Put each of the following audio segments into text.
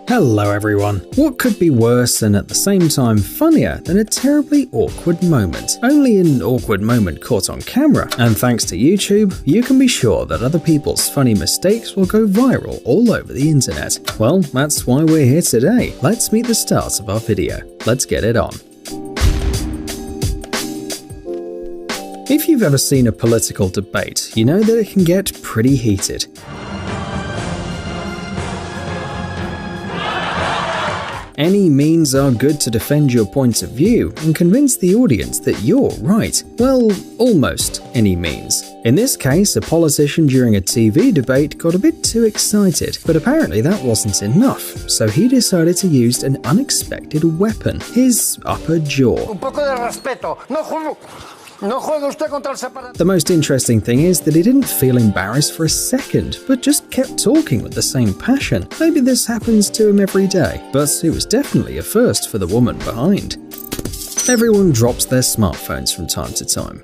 Hello everyone. What could be worse and at the same time funnier than a terribly awkward moment? Only an awkward moment caught on camera, and thanks to YouTube, you can be sure that other people's funny mistakes will go viral all over the internet. Well, that's why we're here today. Let's meet the stars of our video. Let's get it on. If you've ever seen a political debate, you know that it can get pretty heated. Any means are good to defend your point of view and convince the audience that you're right. Well, almost any means. In this case, a politician during a TV debate got a bit too excited, but apparently that wasn't enough, so he decided to use an unexpected weapon, his upper jaw. Un poco de respeto. No juegue usted contra el separatista. The most interesting thing is that he didn't feel embarrassed for a second, but just kept talking with the same passion. Maybe this happens to him every day, but it was definitely a first for the woman behind. Everyone drops their smartphones from time to time.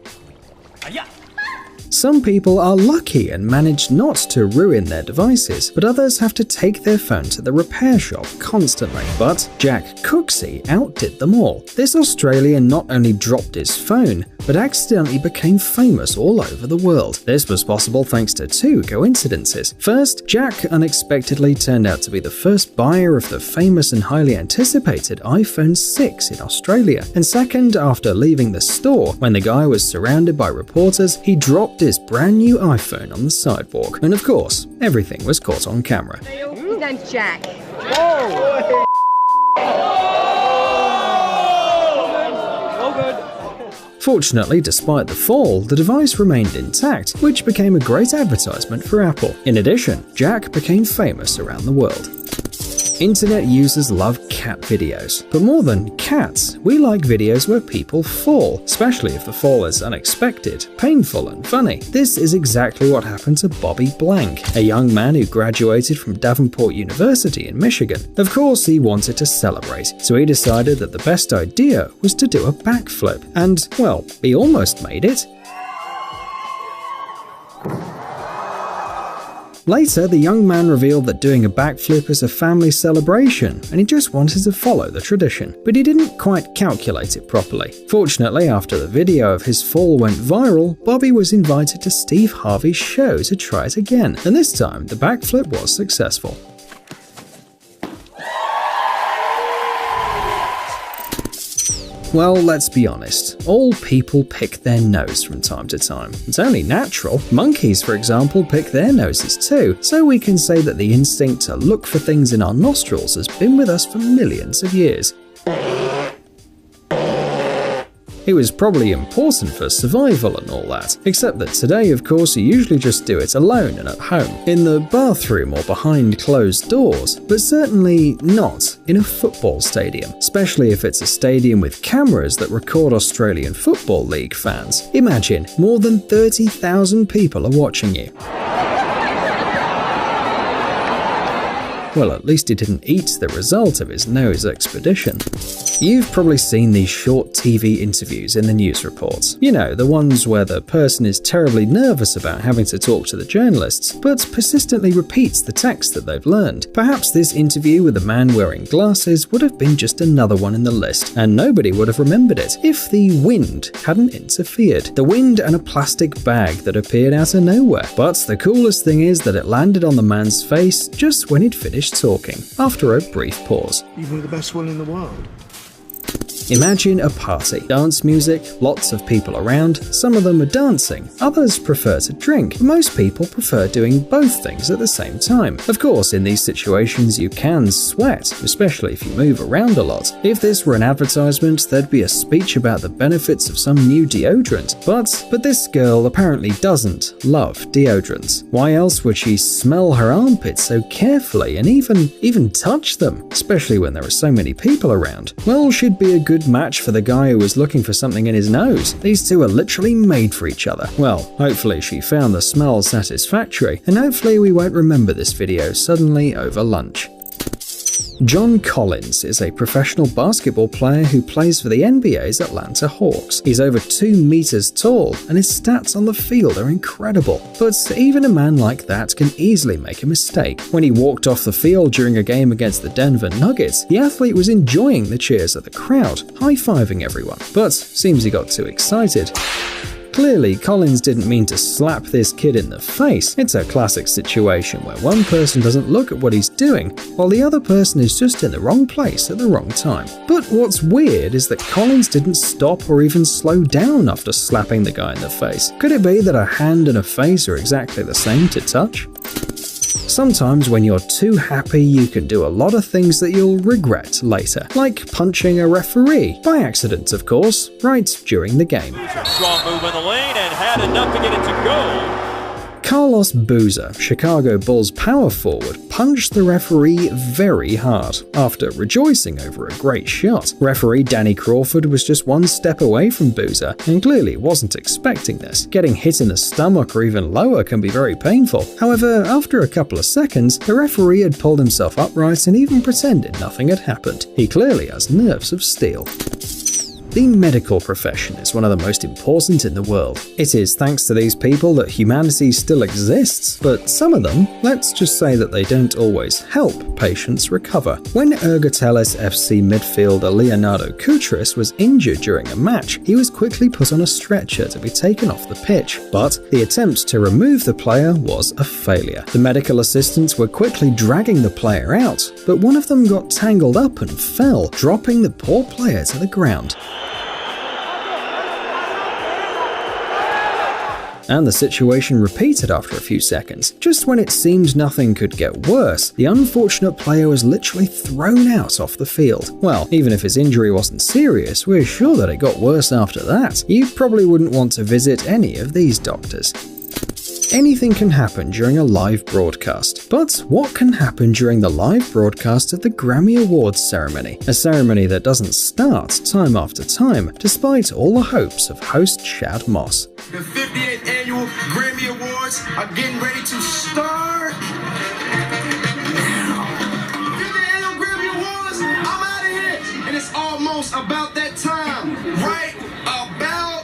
Some people are lucky and manage not to ruin their devices, but others have to take their phone to the repair shop constantly. But Jack Cooksey outdid them all. This Australian not only dropped his phone, but accidentally became famous all over the world. This was possible thanks to two coincidences. First, Jack unexpectedly turned out to be the first buyer of the famous and highly anticipated iPhone 6 in Australia. And second, after leaving the store, when the guy was surrounded by reporters, he dropped his brand new iPhone on the sidewalk. And of course, everything was caught on camera. His name's Jack. Oh. Fortunately, despite the fall, the device remained intact, which became a great advertisement for Apple. In addition, Jack became famous around the world. Internet users love cat videos, but more than cats, we like videos where people fall, especially if the fall is unexpected, painful and funny. This is exactly what happened to Bobby Blank, a young man who graduated from Davenport University in Michigan. Of course, he wanted to celebrate, so he decided that the best idea was to do a backflip, and, well, he almost made it. Later, the young man revealed that doing a backflip is a family celebration, and he just wanted to follow the tradition. But he didn't quite calculate it properly. Fortunately, after the video of his fall went viral, Bobby was invited to Steve Harvey's show to try it again, and this time the backflip was successful. Well, let's be honest, all people pick their nose from time to time. It's only natural. Monkeys, for example, pick their noses too, so we can say that the instinct to look for things in our nostrils has been with us for millions of years. It was probably important for survival and all that, except that today, of course, you usually just do it alone and at home, in the bathroom or behind closed doors, but certainly not in a football stadium, especially if it's a stadium with cameras that record Australian Football League fans. Imagine, more than 30,000 people are watching you. Well, at least he didn't eat the result of his nose expedition. You've probably seen these short TV interviews in the news reports. You know, the ones where the person is terribly nervous about having to talk to the journalists, but persistently repeats the text that they've learned. Perhaps this interview with a man wearing glasses would have been just another one in the list, and nobody would have remembered it if the wind hadn't interfered. The wind and a plastic bag that appeared out of nowhere. But the coolest thing is that it landed on the man's face just when he'd finished talking, after a brief pause. Even the best one in the world. Imagine a party. Dance music, lots of people around, some of them are dancing, others prefer to drink. Most people prefer doing both things at the same time. Of course, in these situations you can sweat, especially if you move around a lot. If this were an advertisement, there'd be a speech about the benefits of some new deodorant. But this girl apparently doesn't love deodorants. Why else would she smell her armpits so carefully and even touch them, especially when there are so many people around? Well, she'd be a good match for the guy who was looking for something in his nose. These two are literally made for each other. Well, hopefully she found the smell satisfactory, and hopefully we won't remember this video suddenly over lunch. John Collins is a professional basketball player who plays for the NBA's Atlanta Hawks. He's over 2 meters tall, and his stats on the field are incredible. But even a man like that can easily make a mistake. When he walked off the field during a game against the Denver Nuggets, the athlete was enjoying the cheers of the crowd, high-fiving everyone. But seems he got too excited. Clearly, Collins didn't mean to slap this kid in the face. It's a classic situation where one person doesn't look at what he's doing, while the other person is just in the wrong place at the wrong time. But what's weird is that Collins didn't stop or even slow down after slapping the guy in the face. Could it be that a hand and a face are exactly the same to touch? Sometimes when you're too happy, you can do a lot of things that you'll regret later, like punching a referee, by accident of course, right during the game. Strong move in the lane and had enough to get it to go. Carlos Boozer, Chicago Bulls power forward, punched the referee very hard after rejoicing over a great shot. Referee Danny Crawford was just one step away from Boozer and clearly wasn't expecting this. Getting hit in the stomach or even lower can be very painful. However, after a couple of seconds, the referee had pulled himself upright and even pretended nothing had happened. He clearly has nerves of steel. The medical profession is one of the most important in the world. It is thanks to these people that humanity still exists, but some of them, let's just say that they don't always help patients recover. When Ergotelis FC midfielder Leonardo Koutris was injured during a match, he was quickly put on a stretcher to be taken off the pitch, but the attempt to remove the player was a failure. The medical assistants were quickly dragging the player out, but one of them got tangled up and fell, dropping the poor player to the ground. And the situation repeated after a few seconds. Just when it seemed nothing could get worse, the unfortunate player was literally thrown out off the field. Well, even if his injury wasn't serious, we're sure that it got worse after that. You probably wouldn't want to visit any of these doctors. Anything can happen during a live broadcast. But what can happen during the live broadcast of the Grammy Awards ceremony? A ceremony that doesn't start time after time, despite all the hopes of host Shad Moss. The 58th Annual Grammy Awards are getting ready to start now. 58th Annual Grammy Awards, I'm out of here. And it's almost about that time. Right about now.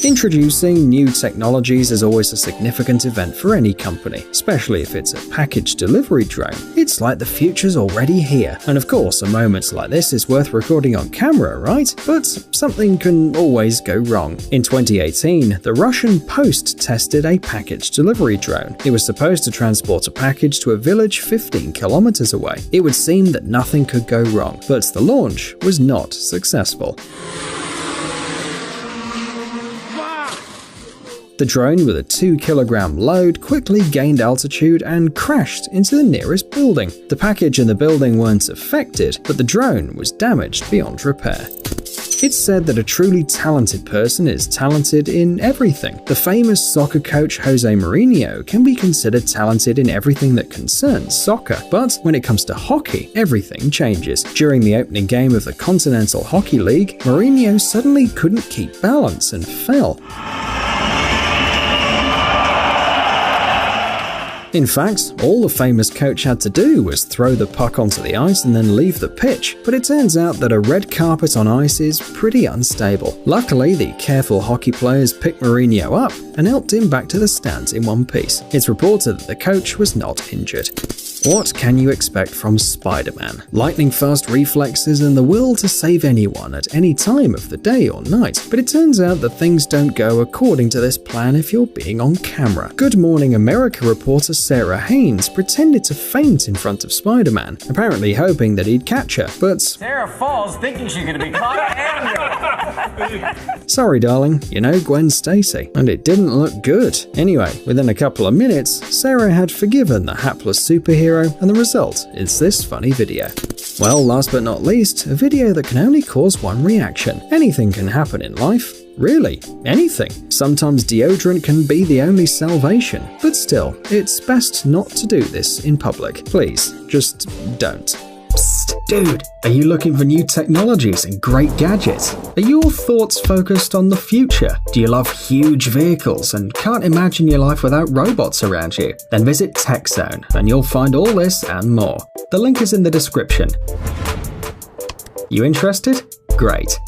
Introducing new technologies is always a significant event for any company, especially if it's a package delivery drone. It's like the future's already here. And of course, a moment like this is worth recording on camera, right? But something can always go wrong. In 2018, the Russian Post tested a package delivery drone. It was supposed to transport a package to a village 15 kilometers away. It would seem that nothing could go wrong, but the launch was not successful. The drone with a 2-kilogram load quickly gained altitude and crashed into the nearest building. The package and the building weren't affected, but the drone was damaged beyond repair. It's said that a truly talented person is talented in everything. The famous soccer coach Jose Mourinho can be considered talented in everything that concerns soccer. But when it comes to hockey, everything changes. During the opening game of the Continental Hockey League, Mourinho suddenly couldn't keep balance and fell. In fact, all the famous coach had to do was throw the puck onto the ice and then leave the pitch, but it turns out that a red carpet on ice is pretty unstable. Luckily, the careful hockey players picked Mourinho up and helped him back to the stands in one piece. It's reported that the coach was not injured. What can you expect from Spider-Man? Lightning-fast reflexes and the will to save anyone at any time of the day or night. But it turns out that things don't go according to this plan if you're being on camera. Good Morning America reporter Sarah Haynes pretended to faint in front of Spider-Man, apparently hoping that he'd catch her, but Sarah falls thinking she's gonna be caught and sorry darling, you know Gwen Stacy, and it didn't look good. Anyway, within a couple of minutes, Sarah had forgiven the hapless superhero, and the result is this funny video. Well, last but not least, a video that can only cause one reaction. Anything can happen in life. Really, anything. Sometimes deodorant can be the only salvation, but still, it's best not to do this in public. Please, just don't. Psst. Dude, are you looking for new technologies and great gadgets? Are your thoughts focused on the future? Do you love huge vehicles and can't imagine your life without robots around you? Then visit TechZone and you'll find all this and more. The link is in the description. You interested? Great.